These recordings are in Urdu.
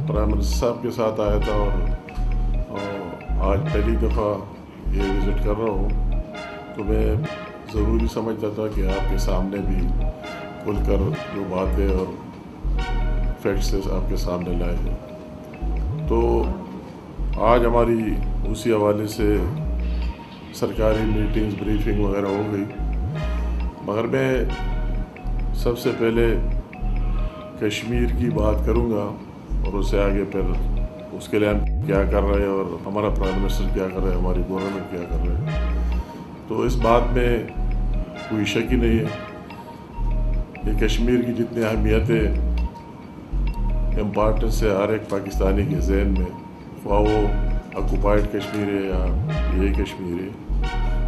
پرائم منسٹر صاحب کے ساتھ آیا تھا اور آج پہلی دفعہ یہ وزٹ کر رہا ہوں، تو میں ضروری سمجھتا تھا کہ آپ کے سامنے بھی کھل کر جو باتیں اور فیکٹس آپ کے سامنے لائے ہیں۔ تو آج ہماری اسی حوالے سے سرکاری میٹنگز بریفنگ وغیرہ ہو گئی، مگر میں سب سے پہلے کشمیر کی بات کروں گا اور اس سے آگے پھر اس کے لیے ہم کیا کر رہے ہیں اور ہمارا پرائم منسٹر کیا کر رہے ہیں، ہماری گورنمنٹ کیا کر رہے ہیں۔ تو اس بات میں کوئی شک ہی نہیں ہے کہ کشمیر کی جتنی اہمیت ہے، امپارٹنس ہے ہر ایک پاکستانی کے ذہن میں، خواہ وہ آکوپائڈ کشمیر ہے یا یہ کشمیر ہے،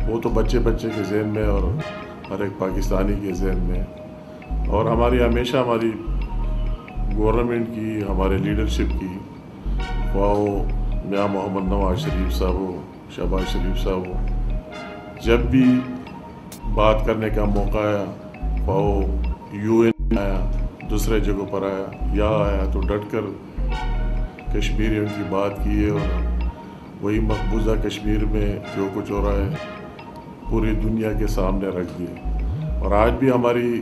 وہ تو بچے کے ذہن میں اور ہر ایک پاکستانی کے ذہن میں، اور ہمیشہ ہماری گورنمنٹ کی، ہمارے لیڈرشپ کی، خواہ وہ میاں محمد نواز شریف صاحب ہو، شہباز شریف صاحب ہو، جب بھی بات کرنے کا موقع آیا، خواہ وہ یو این آیا، دوسرے جگہوں پر آیا تو ڈٹ کر کشمیریوں کی بات کی ہے، اور وہی مقبوضہ کشمیر میں جو کچھ ہو رہا ہے پوری دنیا کے سامنے رکھ دیے۔ اور آج بھی ہماری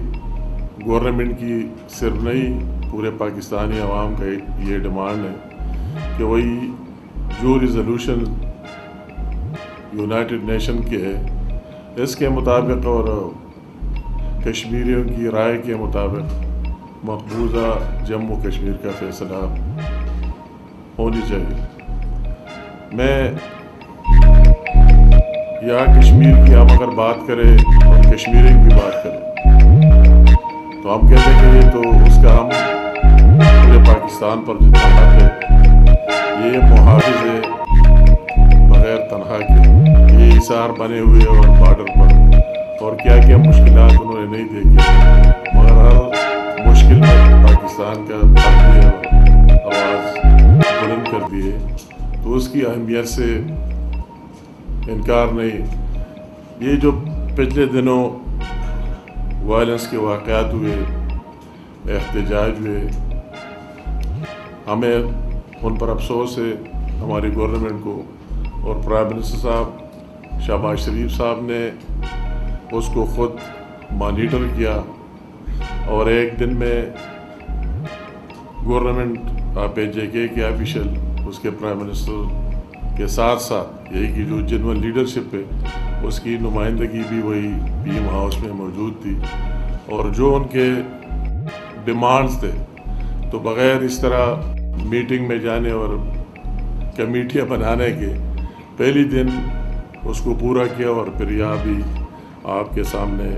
گورنمنٹ کی صرف نہیں، پورے پاکستانی عوام کا یہ ڈیمانڈ ہے کہ وہی جو ریزولوشن یونائٹڈ نیشن کے ہے اس کے مطابق اور کشمیریوں کی رائے کے مطابق مقبوضہ جموں کشمیر کا فیصلہ ہونی چاہیے۔ میں یا کشمیر کی ہم اگر بات کریں اور کشمیری کی بات کریں تو ہم کہتے ہیں کہ یہ تو اس کا ہم پورے پاکستان پر جتنا حق ہے، یہ محافظ ہے بغیر تنہا کے، یہ حصار بنے ہوئے اور بارڈر پر، اور کیا کیا مشکلات انہوں نے نہیں دیکھی، مگر ہر مشکل میں پاکستان کا حق ہے اور آواز بلند کر دی ہے، تو اس کی اہمیت سے انکار نہیں۔ یہ جو پچھلے دنوں وائلنس کے واقعات ہوئے، احتجاج ہوئے، ہمیں ان پر افسوس ہے ہماری گورنمنٹ کو، اور پرائم منسٹر صاحب شہباز شریف صاحب نے اس کو خود مانیٹر کیا، اور ایک دن میں گورنمنٹ جے کے آفیشل اس کے پرائم منسٹر کے ساتھ ساتھ یہی کی جو جنرل لیڈرشپ ہے اس کی نمائندگی بھی وہی پی ایم ہاؤس میں موجود تھی، اور جو ان کے ڈیمانڈز تھے تو بغیر اس طرح میٹنگ میں جانے اور کمیٹیاں بنانے کے پہلی دن اس کو پورا کیا، اور پھر یہاں بھی آپ کے سامنے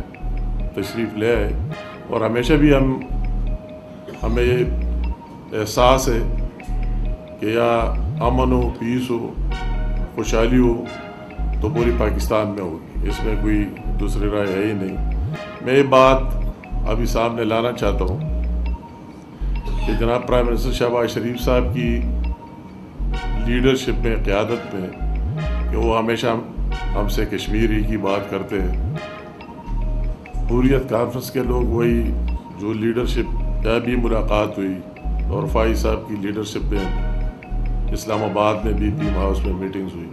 تشریف لے آئے۔ اور ہمیشہ بھی ہمیں یہ احساس ہے کہ یا امن ہو، پیس ہو، خوشحالی ہو تو پوری پاکستان میں ہوگی، اس میں کوئی دوسری رائے ہے ہی نہیں۔ میں یہ بات ابھی سامنے لانا چاہتا ہوں کہ جناب پرائم منسٹر شہباز شریف صاحب کی لیڈرشپ میں، قیادت میں، کہ وہ ہمیشہ ہم سے کشمیری کی بات کرتے ہیں۔ حریت کانفرنس کے لوگ وہی جو لیڈرشپ یا بھی ملاقات ہوئی، اور فائز صاحب کی لیڈرشپ میں اسلام آباد میں بھی پی ایم ہاؤس میں میٹنگز ہوئی،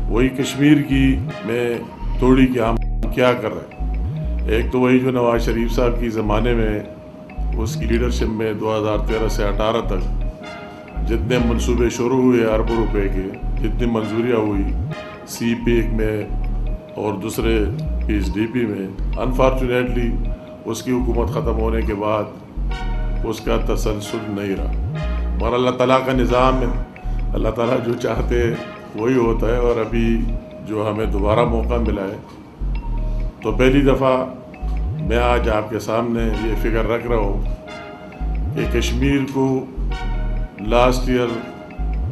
وہی کشمیر کی میں توڑی کہ ہم کیا کر رہے ہیں۔ ایک تو وہی جو نواز شریف صاحب کی زمانے میں اس کی لیڈرشپ میں 2013 سے 2018 تک جتنے منصوبے شروع ہوئے اربوں روپے کے، جتنی منظوریاں ہوئی سی پیک میں اور دوسرے پی ایس ڈی پی میں، انفارچونیٹلی اس کی حکومت ختم ہونے کے بعد اس کا تسلسل نہیں رہا، مگر اللہ تعالیٰ کا نظام ہے، اللہ تعالیٰ جو چاہتے وہی ہوتا ہے، اور ابھی جو ہمیں دوبارہ موقع ملا ہے تو پہلی دفعہ میں آج آپ کے سامنے یہ فگر رکھ رہا ہوں کہ کشمیر کو لاسٹ ایئر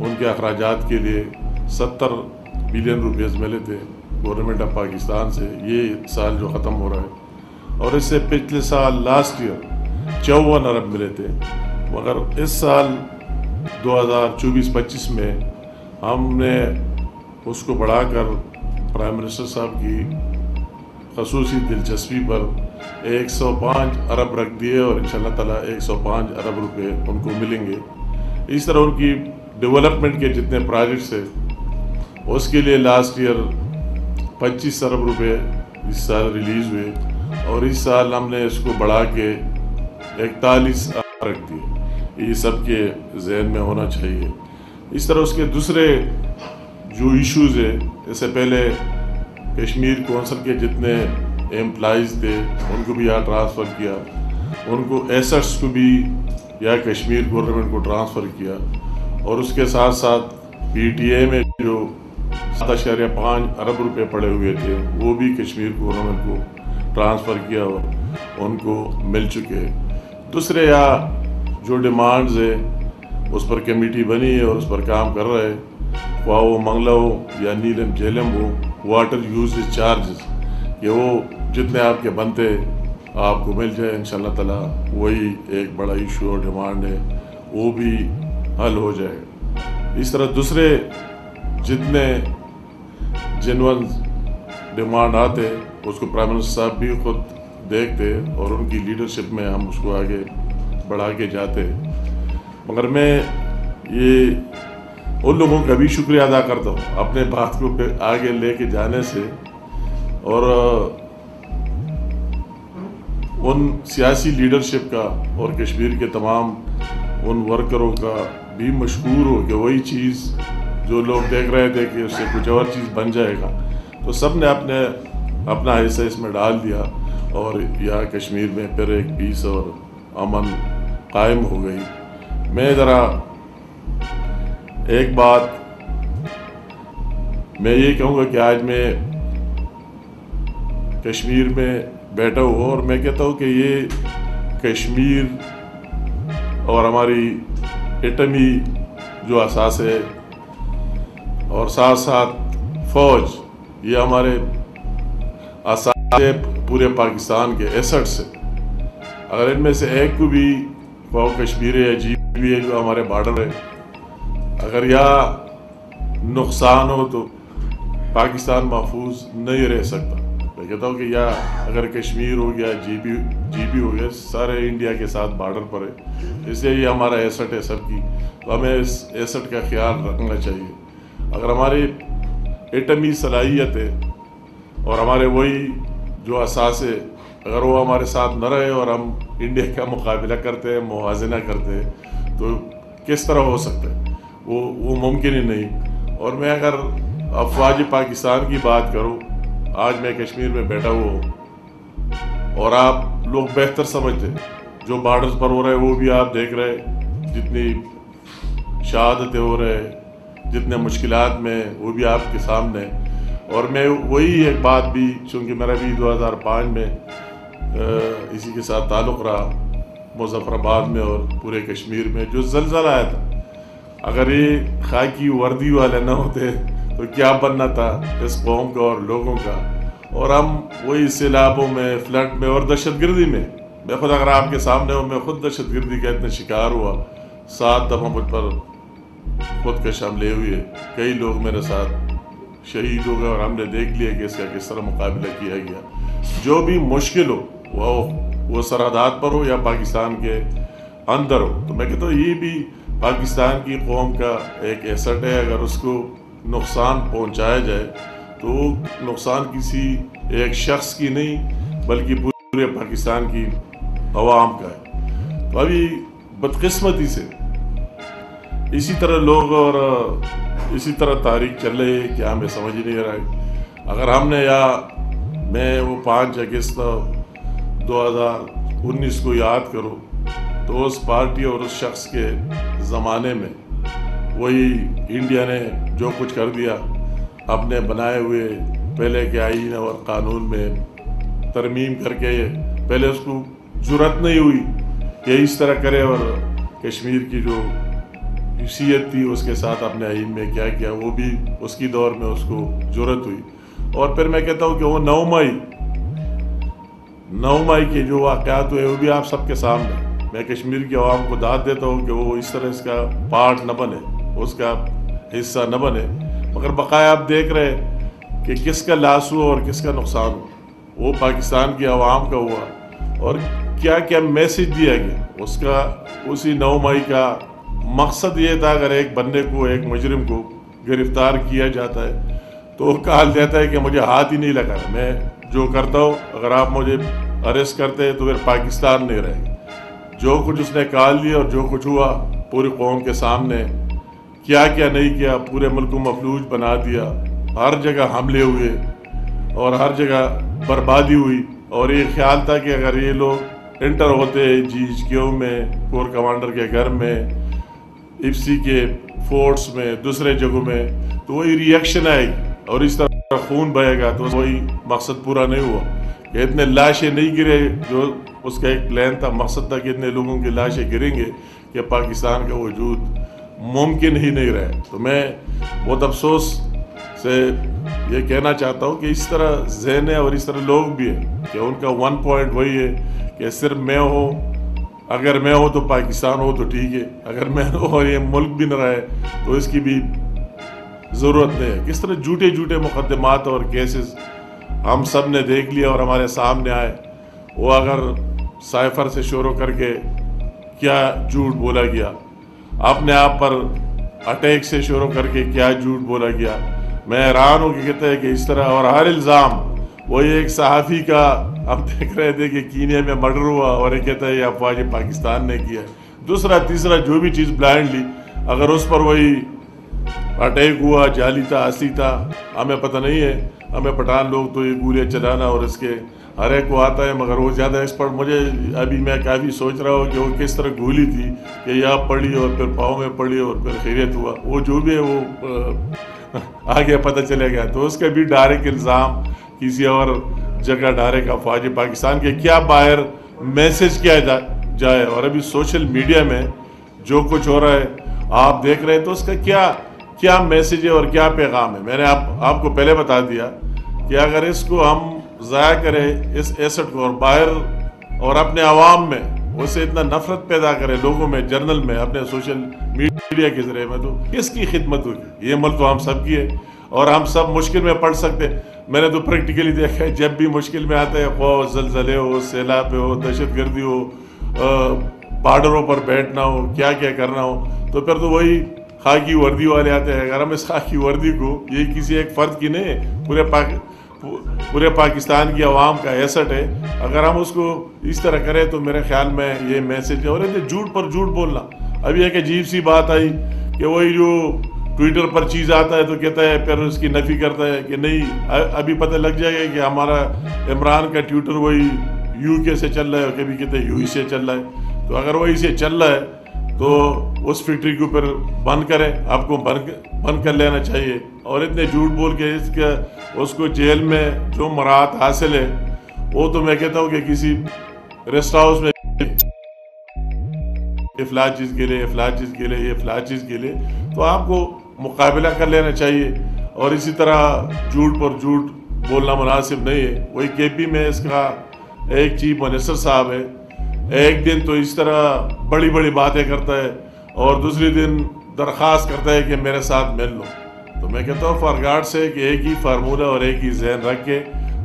ان کے اخراجات کے لیے 70 بلین روپیز ملے تھے گورنمنٹ آف پاکستان سے، یہ سال جو ختم ہو رہا ہے، اور اس سے پچھلے سال لاسٹ ایئر 54 ارب ملے تھے، مگر اس سال 2024-25 میں ہم نے اس کو بڑھا کر پرائم منسٹر صاحب کی خصوصی دلچسپی پر 105 ارب رکھ دیے، اور انشاءاللہ تعالیٰ 105 ارب روپے ان کو ملیں گے، اس طرح ان کی ڈیولپمنٹ کے جتنے پروجیکٹس ہیں اس کے لیے لاسٹ ایئر 25 ارب روپے اس سال ریلیز ہوئے، اور اس سال ہم نے اس کو بڑھا کے 41 ارب رکھ دیے۔ یہ سب کے ذہن میں ہونا چاہیے۔ اس طرح اس کے دوسرے جو ایشوز ہیں، اس سے پہلے کشمیر کونسل کے جتنے امپلائیز تھے ان کو بھی یہاں ٹرانسفر کیا، ان کو ایسٹس کو بھی یا کشمیر گورنمنٹ کو ٹرانسفر کیا، اور اس کے ساتھ ساتھ پی ٹی اے میں جو 7.5 ارب روپے پڑے ہوئے تھے وہ بھی کشمیر گورنمنٹ کو ٹرانسفر کیا اور ان کو مل چکے۔ دوسرے یا جو ڈیمانڈز ہے اس پر کمیٹی بنی ہے اور اس پر کام کر رہے ہیں، خواہ وہ منگلہ ہو یا نیلم جیلم ہو، واٹر یوزز چارجز، کہ وہ جتنے آپ کے بنتے آپ کو مل جائے انشاءاللہ تعالیٰ۔ وہی ایک بڑا ایشو اور ڈیمانڈ ہے، وہ بھی حل ہو جائے گا۔ اس طرح دوسرے جتنے جنون ڈیمانڈ آتے اس کو پرائم منسٹر صاحب بھی خود دیکھتے اور ان کی لیڈرشپ میں ہم اس کو آگے بڑھا کے جاتے۔ مگر میں یہ ان لوگوں کا بھی شکریہ ادا کرتا ہوں اپنے بات کو آگے لے کے جانے سے، اور ان سیاسی لیڈرشپ کا اور کشمیر کے تمام ان ورکروں کا بھی مشکور ہو کہ وہی چیز جو لوگ دیکھ رہے تھے کہ اس سے کچھ اور چیز بن جائے گا، تو سب نے اپنا حصہ اس میں ڈال دیا، اور یہاں کشمیر میں پھر ایک پیس اور امن قائم ہو گئی۔ میں ذرا ایک بات میں یہ کہوں گا کہ آج میں کشمیر میں بیٹھا ہوں اور میں کہتا ہوں کہ یہ کشمیر اور ہماری ایٹمی جو اثاثے ہے اور ساتھ ساتھ فوج، یہ ہمارے اثاثے پورے پاکستان کے ایسٹس ہیں۔ اگر ان میں سے ایک کو بھی کشمیر ہے، جی بی ہے جو ہمارے بارڈر ہے، اگر یا نقصان ہو تو پاکستان محفوظ نہیں رہ سکتا۔ میں کہتا ہوں کہ یا اگر کشمیر ہو گیا، جی بی ہو گیا، سارے انڈیا کے ساتھ بارڈر پر ہے، اس لیے یہ ہمارا ایسٹ ہے سب کی، تو ہمیں اس ایسٹ کا خیال رکھنا چاہیے۔ اگر ہماری ایٹمی صلاحیت ہے اور ہمارے وہی جو اثاثے اگر وہ ہمارے ساتھ نہ رہے اور ہم انڈیا کا مقابلہ کرتے ہیں، موازنہ کرتے ہیں، تو کس طرح ہو سکتا ہے؟ وہ ممکن ہی نہیں۔ اور میں اگر افواج پاکستان کی بات کروں، آج میں کشمیر میں بیٹھا ہوا ہوں اور آپ لوگ بہتر سمجھتے، جو بارڈرز پر ہو رہے وہ بھی آپ دیکھ رہے، جتنی شہادتیں ہو رہے، جتنے مشکلات میں وہ بھی آپ کے سامنے۔ اور میں وہی ایک بات بھی، چونکہ میرا بھی 2005 میں اسی کے ساتھ تعلق رہا، مظفر آباد میں اور پورے کشمیر میں جو زلزلہ آیا تھا، اگر یہ خاکی وردی والے نہ ہوتے تو کیا بننا تھا اس قوم کا اور لوگوں کا۔ اور ہم وہی سیلابوں میں، فلڈ میں اور دہشت گردی میں خود اگر آپ کے سامنے ہوں، میں خود دہشت گردی کا اتنا شکار ہوا، 7 دفعہ مجھ پر خودکش حملے ہوئے، کئی لوگ میرے ساتھ شہید ہو گئے، اور ہم نے دیکھ لیا کہ اس کا کس طرح مقابلہ کیا گیا۔ جو بھی مشکل ہو وہ سرحدات پر ہو یا پاکستان کے اندر ہو، تو میں کہتا ہوں یہ بھی پاکستان کی قوم کا ایک ایسٹ ہے۔ اگر اس کو نقصان پہنچایا جائے تو وہ نقصان کسی ایک شخص کی نہیں بلکہ پورے پاکستان کی عوام کا ہے۔ تو ابھی بدقسمتی سے اسی طرح لوگ اور اسی طرح تاریخ چل رہی ہے کہ ہمیں سمجھ ہی نہیں رہا ہے۔ اگر ہم نے یا میں وہ 5 اگست 2019 کو یاد کروں تو اس پارٹی اور اس شخص کے زمانے میں وہی انڈیا نے جو کچھ کر دیا، اپنے بنائے ہوئے پہلے کے آئین اور قانون میں ترمیم کر کے، پہلے اس کو جرأت نہیں ہوئی کہ اس طرح کرے، اور کشمیر کی جو حیثیت تھی اس کے ساتھ اپنے آئین میں کیا کیا، وہ بھی اس کی دور میں اس کو جرأت ہوئی۔ اور پھر میں کہتا ہوں کہ وہ 9 مئی کے جو واقعات ہوئے وہ بھی آپ سب کے سامنے۔ میں کشمیر کی عوام کو داد دیتا ہوں کہ وہ اس طرح اس کا پارٹ نہ بنے، اس کا حصہ نہ بنے، مگر بقایا آپ دیکھ رہے کہ کس کا لاس ہوا اور کس کا نقصان ہوا۔ وہ پاکستان کی عوام کا ہوا، اور کیا کیا میسج دیا گیا اس کا، اسی 9 مئی کا مقصد یہ تھا اگر ایک بندے کو ایک مجرم کو گرفتار کیا جاتا ہے تو وہ کہا جاتا ہے کہ مجھے ہاتھ ہی نہیں لگا، میں جو کرتا ہوں اگر آپ مجھے اریسٹ کرتے تو پھر پاکستان نہیں رہے گا۔ جو کچھ اس نے کال لیا اور جو کچھ ہوا پوری قوم کے سامنے، کیا کیا نہیں کیا، پورے ملک کو مفلوج بنا دیا، ہر جگہ حملے ہوئے اور ہر جگہ بربادی ہوئی، اور یہ خیال تھا کہ اگر یہ لوگ انٹر ہوتے GHQ میں، کور کمانڈر کے گھر میں، IFC کے فورٹس میں، دوسرے جگہوں میں، تو وہی ری ایکشن آئے گی اور اس طرح خون بہے گا، تو وہی مقصد پورا نہیں ہوا کہ اتنے لاشیں نہیں گرے، جو اس کا ایک پلان تھا، مقصد تھا کہ اتنے لوگوں کی لاشیں گریں گے کہ پاکستان کا وجود ممکن ہی نہیں رہے۔ تو میں بہت افسوس سے یہ کہنا چاہتا ہوں کہ اس طرح ذہن ہے اور اس طرح لوگ بھی ہیں کہ ان کا ون پوائنٹ وہی ہے کہ صرف میں ہوں، اگر میں ہوں تو پاکستان ہو تو ٹھیک ہے، اگر میں ہوں اور یہ ملک بھی نہ رہے تو اس کی بھی ضرورت نہیں ہے۔ کس طرح جھوٹے جھوٹے مقدمات اور کیسز ہم سب نے دیکھ لیا اور ہمارے سامنے آئے، وہ اگر سائفر سے شروع کر کے کیا جھوٹ بولا گیا، اپنے آپ پر اٹیک سے شروع کر کے کیا جھوٹ بولا گیا، میں حیران ہوں کہ کہتے ہیں کہ اس طرح، اور ہر الزام وہی ایک صحافی کا ہم دیکھ رہے تھے کہ کینیا میں مرڈر ہوا اور یہ کہتا ہے یہ افواج پاکستان نے کیا، دوسرا تیسرا جو بھی چیز بلائنڈلی اگر اس پر وہی اٹیک ہوا، جعلی تھا، اصلی تھا، ہمیں پتہ نہیں ہے۔ ہمیں پٹھان لوگ تو یہ گولیاں چلانا اور اس کے ہر ایک کو آتا ہے، مگر وہ زیادہ ایکسپرٹ، مجھے ابھی میں کافی سوچ رہا ہوں کہ وہ کس طرح گولی تھی کہ یہاں پڑی اور پھر پاؤں میں پڑی اور پھر خیریت ہوا، وہ جو بھی ہے وہ آگے پتہ چلے گا۔ تو اس کا بھی ڈائریکٹ الزام کسی اور جگہ ڈائریکٹ افواج پاکستان کے کیا باہر میسج کیا جائے، اور ابھی سوشل میڈیا میں جو کچھ ہو رہا ہے آپ دیکھ رہے ہیں، تو اس کا کیا میسج ہے اور کیا پیغام ہے۔ میں نے آپ کو پہلے بتا دیا کہ اگر اس کو ہم ضائع کریں، اس ایسٹ کو، اور باہر اور اپنے عوام میں اسے اتنا نفرت پیدا کرے، لوگوں میں، جرنل میں، اپنے سوشل میڈیا کے ذریعے میں، تو کس کی خدمت ہوگی؟ یہ ملک تو ہم سب کی ہے اور ہم سب مشکل میں پڑ سکتے۔ میں نے تو پریکٹیکلی دیکھا ہے، جب بھی مشکل میں آتے ہیں، خواہ زلزلے ہو، سیلاب ہو، دہشت گردی ہو، بارڈروں پر بیٹھنا ہو، کیا کیا کرنا ہو، تو پھر تو وہی خاکی وردی والے آتے ہیں۔ اگر ہم اس خاکی وردی کو، یہ کسی ایک فرد کی نہیں ہے، پورے پاکستان کی عوام کا ایسٹ ہے، اگر ہم اس کو اس طرح کریں تو میرے خیال میں یہ میسج ہے۔ اور جھوٹ پر جھوٹ بولنا، ابھی ایک عجیب سی بات آئی کہ وہی جو ٹویٹر پر چیز آتا ہے تو کہتا ہے، پھر اس کی نفی کرتا ہے کہ نہیں، ابھی پتہ لگ جائے گا کہ ہمارا عمران کا ٹویٹر وہی UK سے چل رہا ہے، اور کبھی کہتے ہیں UAE سے چل رہا ہے۔ تو اگر وہی سے چل رہا ہے تو اس فیکٹری کو پھر بند کریں، آپ کو بند کر لینا چاہیے۔ اور اتنے جھوٹ بول کے اس کو جیل میں جو مراحت حاصل ہے، وہ تو میں کہتا ہوں کہ کسی ریسٹ ہاؤس میں فلاں چیز کے لیے، فلاں چیز کے لیے، یہ فلاں چیز کے لیے، تو آپ کو مقابلہ کر لینا چاہیے۔ اور اسی طرح جھوٹ پر جھوٹ بولنا مناسب نہیں ہے۔ وہی KP میں اس کا ایک چیف منسٹر صاحب ہے، ایک دن تو اس طرح بڑی بڑی باتیں کرتا ہے اور دوسری دن درخواست کرتا ہے کہ میرے ساتھ مل لو۔ تو میں کہتا ہوں فار گاڈ سے کہ ایک ہی فارمولہ اور ایک ہی ذہن رکھ کے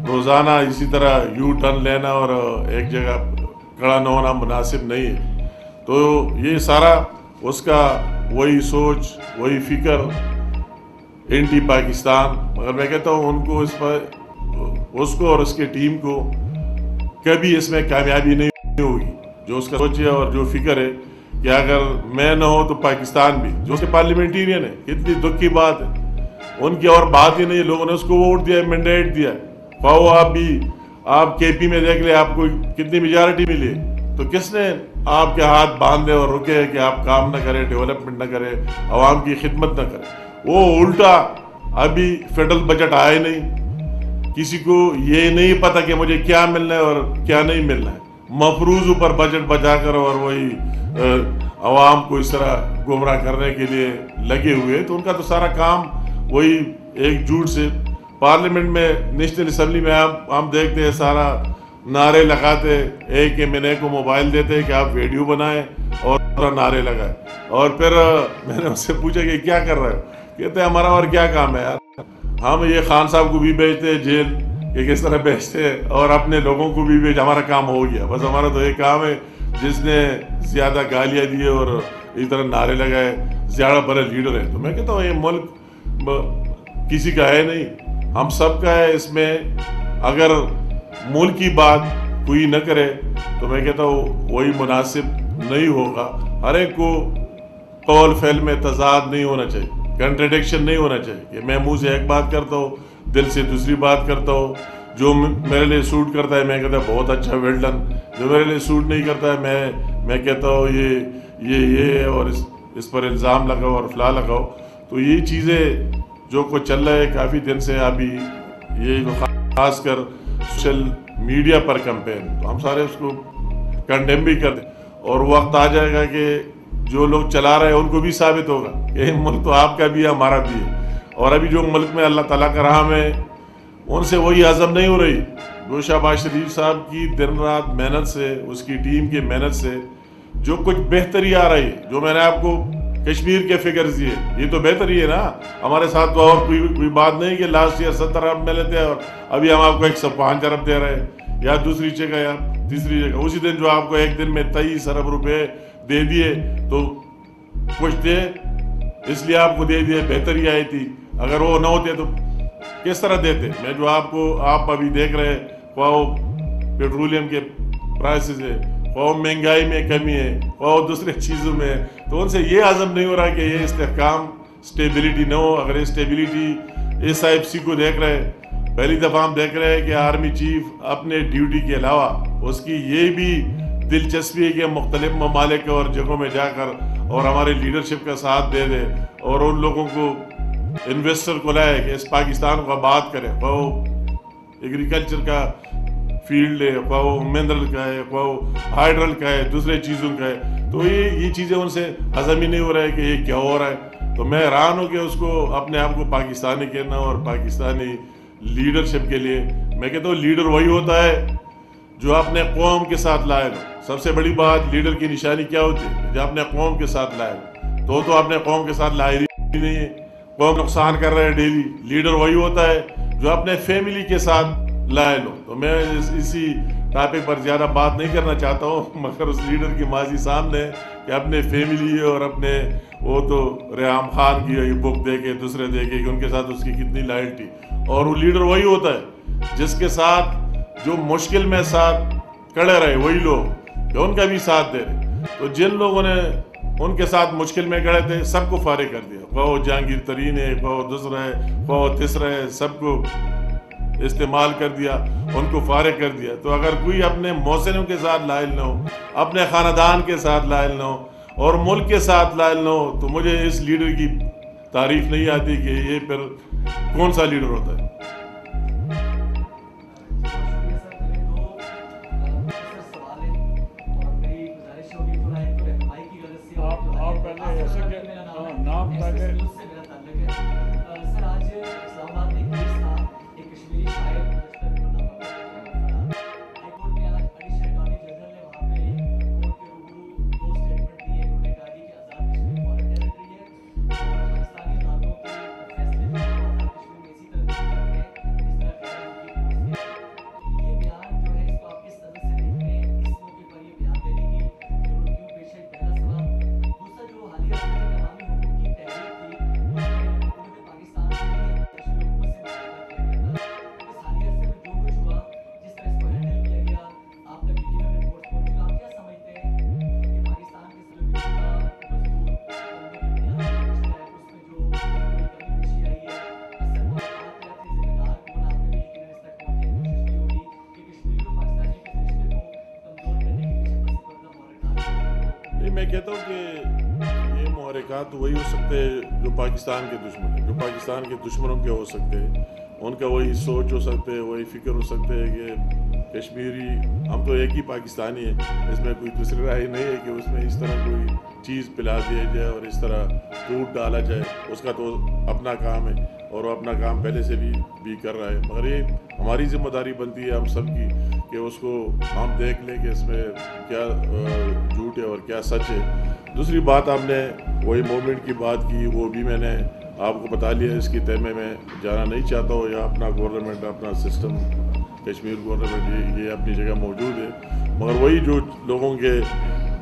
روزانہ اسی طرح یو ٹرن لینا اور ایک جگہ کھڑا نہ ہونا مناسب نہیں ہے۔ تو یہ سارا اس کا وہی سوچ، وہی فکر، اینٹی پاکستان، مگر میں کہتا ہوں ان کو اس کو اور اس کے ٹیم کو کبھی اس میں کامیابی نہیں ہوگی۔ جو اس کا سوچ ہے اور جو فکر ہے کہ اگر میں نہ ہوں تو پاکستان بھی، جو اس کے پارلیمنٹیرین ہے، کتنی دکھ کی بات ہے، ان کی اور بات ہی نہیں، لوگوں نے اس کو ووٹ دیا، مینڈیٹ دیا، پاؤ آپ KP میں دیکھ لیں آپ کو کتنی میجارٹی ملی، تو کس نے آپ کے ہاتھ باندھے اور رکے کہ آپ کام نہ کریں، ڈیولپمنٹ نہ کریں، عوام کی خدمت نہ کریں؟ وہ الٹا ابھی فیڈرل بجٹ آیا ہی نہیں، کسی کو یہ نہیں پتا کہ مجھے کیا ملنا ہے اور کیا نہیں ملنا ہے، مفروض اوپر بجٹ بچا کر اور وہی عوام کو اس طرح گمراہ کرنے کے لیے لگے ہوئے۔ تو ان کا تو سارا کام وہی ایک جھوٹ سے، پارلیمنٹ میں، نیشنل اسمبلی میں ہم دیکھتے ہیں سارا نعرے لگاتے، ایک MNA کو موبائل دیتے کہ آپ ویڈیو بنائیں اور نعرے لگائیں، اور پھر میں نے اس سے پوچھا کہ کیا کر رہے ہو؟ کہتے ہیں ہمارا اور کیا کام ہے یار، ہم یہ خان صاحب کو بھی بھیجتے ہیں جیل، کہ کس طرح بھیجتے ہیں، اور اپنے لوگوں کو بھی بھیج، ہمارا کام ہو گیا، بس ہمارا تو یہ کام ہے جس نے زیادہ گالیاں دی اور اس طرح نعرے لگائے زیادہ بڑے لیڈر ہیں. تو میں کہتا ہوں یہ ملک کسی کا ہے نہیں, ہم سب کا ہے. اس میں اگر ملک کی بات کوئی نہ کرے تو میں کہتا ہوں وہی مناسب نہیں ہوگا. ہر ایک کو قول فعل میں تضاد نہیں ہونا چاہیے, کنٹرڈکشن نہیں ہونا چاہیے کہ میں منہ سے ایک بات کرتا ہوں دل سے دوسری بات کرتا ہوں. جو میرے لیے سوٹ کرتا ہے میں کہتا ہوں بہت اچھا, ویل ڈن. جو میرے لیے سوٹ نہیں کرتا ہے میں کہتا ہوں یہ اور اس پر الزام لگاؤ اور فلاں لگاؤ. تو یہ چیزیں جو کچھ چل رہا ہے کافی دن سے ابھی, یہ خاص کر سوشل میڈیا پر کمپین, تو ہم سارے اس کو کنڈیم بھی کر دیں. اور وقت آ جائے گا کہ جو لوگ چلا رہے ہیں ان کو بھی ثابت ہوگا کہ ملک تو آپ کا بھی ہے ہمارا بھی ہے. اور ابھی جو ملک میں اللہ تعالیٰ کا رحم ہے ان سے وہی ہضم نہیں ہو رہی. جو شہباز شریف صاحب کی دن رات محنت سے, اس کی ٹیم کی محنت سے جو کچھ بہتری آ رہی ہے, جو میں نے آپ کو کشمیر کے فگرز دیے, یہ تو بہتری ہے نا. ہمارے ساتھ تو اور کوئی بات نہیں کہ لاسٹ ایئر 70 ارب ملے تھے اور ابھی ہم آپ کو 105 ارب دے رہے ہیں, یا دوسری جگہ یا تیسری جگہ. اسی دن جو آپ کو ایک دن میں 23 ارب روپے دے دیے تو کچھ تھے اس لیے آپ کو دے دیے, بہتری آئی تھی. اگر وہ نہ ہوتے تو کس طرح دیتے. میں جو آپ ابھی دیکھ رہے ہیں, خواہ وہ پیٹرولیم کے پرائسز ہے, خواہ مہنگائی میں کمی ہے, خواہ دوسرے چیزوں میں, تو ان سے یہ عزم نہیں ہو رہا کہ یہ استحکام سٹیبلیٹی نہ ہو. اگر سٹیبلیٹی اس آئی ایف سی کو دیکھ رہے ہیں, پہلی دفعہ ہم دیکھ رہے ہیں کہ آرمی چیف اپنے ڈیوٹی کے علاوہ اس کی یہ بھی دلچسپی ہے کہ مختلف ممالک اور جگہوں میں جا کر اور ہمارے لیڈرشپ کا ساتھ دے دے اور ان لوگوں کو انویسٹر کو لائے کہ اس پاکستان کو آباد کرے. خواہ وہ ایگریکلچر کا فیلڈ ہے, خواہ وہ منرل کا ہے, خواہ وہ ہائیڈرل کا ہے, دوسرے چیزوں کا ہے. تو یہ چیزیں ان سے ہضم ہی نہیں ہو رہا ہے کہ یہ کیا ہو رہا ہے. تو میں حیران ہوں کہ اس کو اپنے آپ کو پاکستانی کہنا اور پاکستانی لیڈرشپ کے لیے. میں کہتا ہوں لیڈر وہی ہوتا ہے جو اپنے قوم کے ساتھ لائق ہو. سب سے بڑی بات لیڈر کی نشانی کیا ہوتی ہے, جو اپنے قوم کے ساتھ لائق ہو. تو اپنے قوم کے ساتھ لائق ہی نہیں ہے, قوم نقصان کر رہے ہیں ڈیلی. لیڈر وہی ہوتا ہے جو اپنے فیملی کے ساتھ لائق ہو. تو میں اسی ٹاپک پر زیادہ بات نہیں کرنا چاہتا ہوں, مگر اس لیڈر کی ماضی سامنے کہ اپنے فیملی اور اپنے وہ تو ریحام خان کی بک دے کے دوسرے دے کے کہ ان کے ساتھ اس کی کتنی لائلٹی. اور وہ لیڈر وہی ہوتا ہے جس کے ساتھ جو مشکل میں ساتھ کھڑے رہے وہی لوگ کہ ان کا بھی ساتھ دے رہے. تو جن لوگوں نے ان کے ساتھ مشکل میں کھڑے تھے سب کو فارغ کر دیا. خواہ وہ جہانگیر ترین ہے, خواہ وہ دوسرا ہے, خواہ وہ تیسرا ہے, سب کو استعمال کر دیا, ان کو فارغ کر دیا. تو اگر کوئی اپنے محسنوں کے ساتھ لائل نہ ہو, اپنے خاندان کے ساتھ لائل نہ ہو اور ملک کے ساتھ لائل نہ ہو, تو مجھے اس لیڈر کی تعریف نہیں آتی کہ یہ پھر کون سا لیڈر ہوتا ہے. میں کہتا ہوں کہ یہ محرکات وہی ہو سکتے ہیں جو پاکستان کے دشمن ہیں, جو پاکستان کے دشمنوں کے ہو سکتے ہیں. ان کا وہی سوچ ہو سکتے ہے, وہی فکر ہو سکتے ہے کہ کشمیری ہم تو ایک ہی پاکستانی ہیں, اس میں کوئی دوسری رائے نہیں ہے کہ اس میں اس طرح کوئی چیز پلا دیا جائے اور اس طرح ٹوٹ ڈالا جائے. اس کا تو اپنا کام ہے اور وہ اپنا کام پہلے سے بھی کر رہا ہے. مگر یہ ہماری ذمہ داری بنتی ہے ہم سب کی کہ اس کو ہم دیکھ لیں کہ اس میں کیا جھوٹ ہے اور کیا سچ ہے. دوسری بات آپ نے وہی موومنٹ کی بات کی, وہ بھی میں نے آپ کو بتا لیا. اس کی تہمے میں جانا نہیں چاہتا ہوں. یا اپنا گورنمنٹ, اپنا سسٹم, کشمیر گورنمنٹ یہ اپنی جگہ موجود ہے. مگر وہی جو لوگوں کے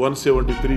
173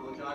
2-4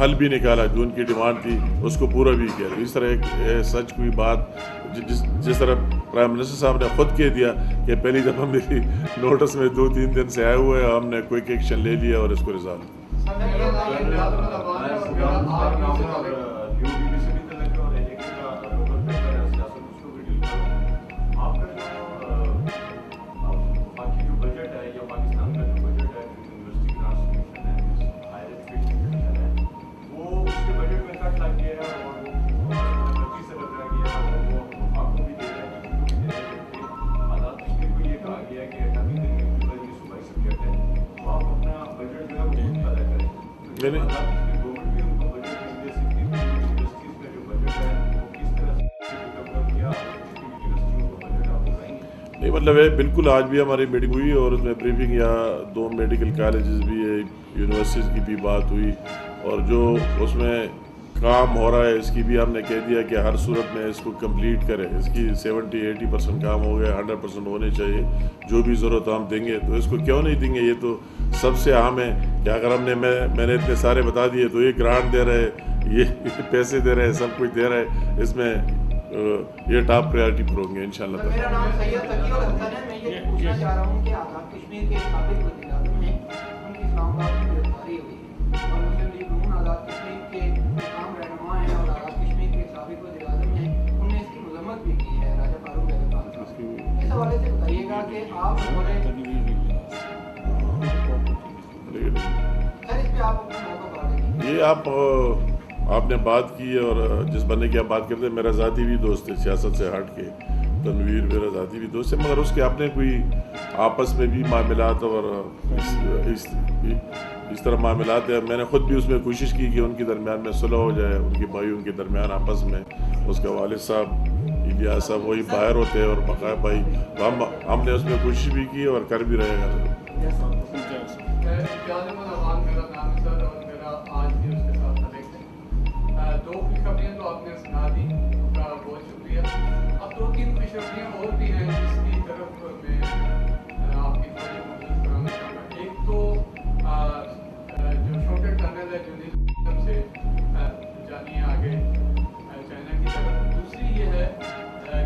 حل بھی نکالا، جو ان کی ڈیمانڈ تھی اس کو پورا بھی کیا. اس طرح ایک سچ کوئی بات جس طرح پرائم منسٹر صاحب نے خود کہہ دیا کہ پہلی دفعہ میری نوٹس میں 2-3 دن سے آئے ہوئے ہیں، ہم نے کوئک ایکشن لے لیا اور اس کو ریزالو. نہیں مطلب ہے بالکل. آج بھی ہماری میٹنگ ہوئی اور اس میں بریفنگ یا 2 میڈیکل کالجز بھی ہے، یونیورسٹیز کی بھی بات ہوئی، اور جو اس میں کام ہو رہا ہے اس کی بھی ہم نے کہہ دیا کہ ہر صورت میں اس کو کمپلیٹ کرے. اس کی 70-80% کام ہو گیا، 100% ہونے چاہیے. جو بھی ضرورت ہم دیں گے تو اس کو کیوں نہیں دیں گے. یہ تو سب سے اہم ہے کہ اگر ہم نے میں نے اتنے سارے بتا دیے تو یہ گرانٹ دے رہے، یہ پیسے دے رہے، سب کچھ دے رہے، اس میں یہ ٹاپ پریارٹی پر ہوں گے انشاءاللہ. میرا نام سید تقی الحسن ہے. میں یہ پوچھنا چاہ رہا ہوں کہ آزاد کشمیر کے سابق وزیر اعظم ہیں، ان کی اسلام آباد میں گرفتاری ہوئی ہے اور مسلم لیگ نون آزاد کشمیر کے عام رہنما ہیں اور آزاد کشمیر کے سابق وزیر اعظم ہیں، انہوں نے اس کی مذمت بھی کی ہے راجہ فاروق احمد خان صاحب. اس حوالے سے بتائیے گا کہ آپ سر اس پہ آپ اپنا موقع بتا دیں. یہ آپ نے بات کی اور جس بندے کی آپ بات کرتے ہیں میرا ذاتی بھی دوست ہے، سیاست سے ہٹ کے تنویر میرا ذاتی بھی دوست ہے، مگر اس کے اپنے کوئی آپس میں بھی معاملات اور اس طرح معاملات ہیں. میں نے خود بھی اس میں کوشش کی کہ ان کے درمیان میں صلح ہو جائے، ان کے بھائیوں کے درمیان آپس میں. اس کا والد صاحب الیاس صاحب وہی باہر ہوتے ہیں اور بقایا بھائی، ہم نے اس میں کوشش بھی کی اور کر بھی رہے گا. دو خوشخبریاں تو آپ نے سنا دی، ان کا بہت شکریہ. اب 2-3 خوشخبریاں اور بھی ہیں جس کی طرف میں آپ کی توجہ مبذول کرانا چاہوں گا. ایک تو جو شوٹر ٹنل ہے جو نیلم سے جانی ہے آگے چائنا کی طرف. دوسری یہ ہے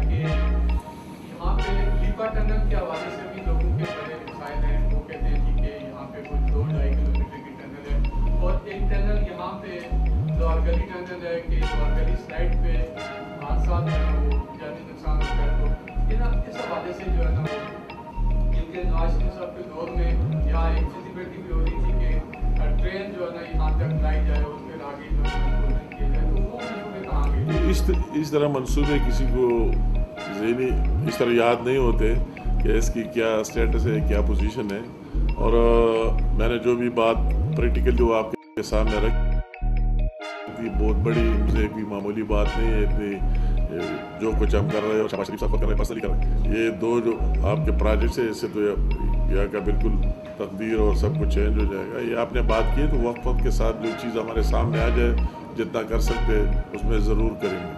کہ یہاں پہ لیپا ٹنل کے حوالے سے بھی لوگوں کے بڑے مسائل ہیں. وہ کہتے ہیں کہ یہاں پہ کچھ 2-2.5 کلومیٹر کی ٹنل ہے، اور ایک ٹنل یہاں پہ دوارگلی ٹنل ہے کہ دوارگلی سلائڈ پہ حادثات جو ہے وہ جانی نقصان ہوتا ہے. تو اس حوالے سے جو ہے نا وہ کیونکہ نواز شریف صاحب کے دور میں یہاں ایک فیزیبلٹی بھی ہو رہی تھی کہ ٹرین جو ہے نا یہاں تک لائی جائے اور پھر آگے جو ہے نا کیا جائے. تو وہ منصوبے کہاں گئے؟ اس طرح منصوبے کسی کو ذہنی اس طرح یاد نہیں ہوتے کہ اس کی کیا اسٹیٹس ہے، کیا پوزیشن ہے. اور میں نے جو بھی بات پریکٹیکل جو آپ کے سامنے رکھ بہت بڑی مجھے کوئی معمولی بات نہیں ہے. اتنی جو کچھ ہم کر رہے ہیں اور شہباز شریف صاحب کر رہے ہیں پرسنلی کر رہے ہیں، یہ 2 جو آپ کے پروجیکٹس ہیں اس سے تو یہاں کا بالکل تقدیر اور سب کچھ چینج ہو جائے گا. یہ آپ نے بات کی ہے تو وقت کے ساتھ جو چیز ہمارے سامنے آ جائے جتنا کر سکتے اس میں ضرور کریں گے.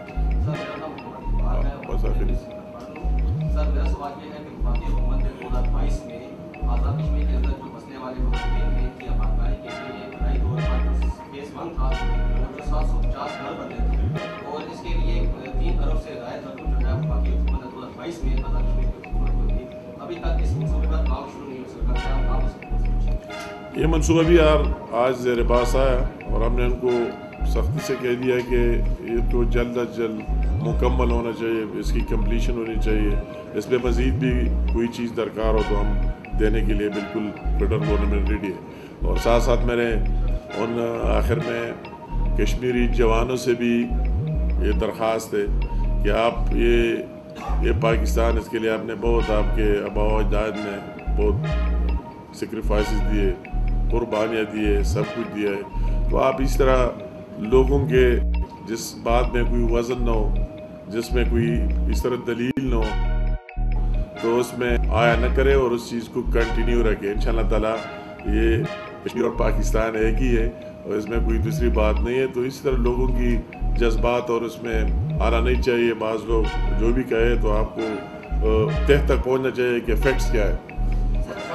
بس آخری سر میرا سوال یہ ہے کہ وفاقی حکومت نے 2022 میں آزاد کشمیر کے اندر جو بسنے والے مہاجرین ہیں کی آبادکاری کے لیے بنائی 2005 فیس 1 تھا جو 750 گھر بنے تھے، اور اس کے لیے 3 ارب سے زائد رقم جو ہے وفاقی حکومت نے 2022 میں آزاد کشمیر کی حکومت کو دی. ابھی تک اس منصوبے پر کام شروع نہیں ہو سکا. کیا آپ اس کو یہ منصوبہ بھی آج زیر بحث آیا اور ہم نے ان کو سختی سے کہہ دیا کہ یہ تو جلد از جلد مکمل ہونا چاہیے، اس کی کمپلیشن ہونی چاہیے. اس میں مزید بھی کوئی چیز درکار ہو تو ہم دینے کے لیے بالکل فیڈرل گورنمنٹ ریڈی ہے. اور ساتھ ساتھ میں نے ان آخر میں کشمیری جوانوں سے بھی یہ درخواست ہے کہ آپ یہ پاکستان، اس کے لیے آپ نے بہت، آپ کے آباء و اجداد نے بہت سیکریفائسز دیے، قربانیاں دیے، سب کچھ دیا ہے. تو آپ اس طرح لوگوں کے جس بات میں کوئی وزن نہ ہو، جس میں کوئی اس طرح دلیل نہ ہو، تو اس میں آیا نہ کرے اور اس چیز کو کنٹینیو رکھے. انشاءاللہ تعالیٰ یہ کشمیر اور پاکستان ایک ہی ہے اور اس میں کوئی دوسری بات نہیں ہے. تو اس طرح لوگوں کی جذبات اور اس میں آنا نہیں چاہیے. بعض لوگ جو بھی کہے تو آپ کو تہ تک پہنچنا چاہیے کہ فیکٹس کیا ہے.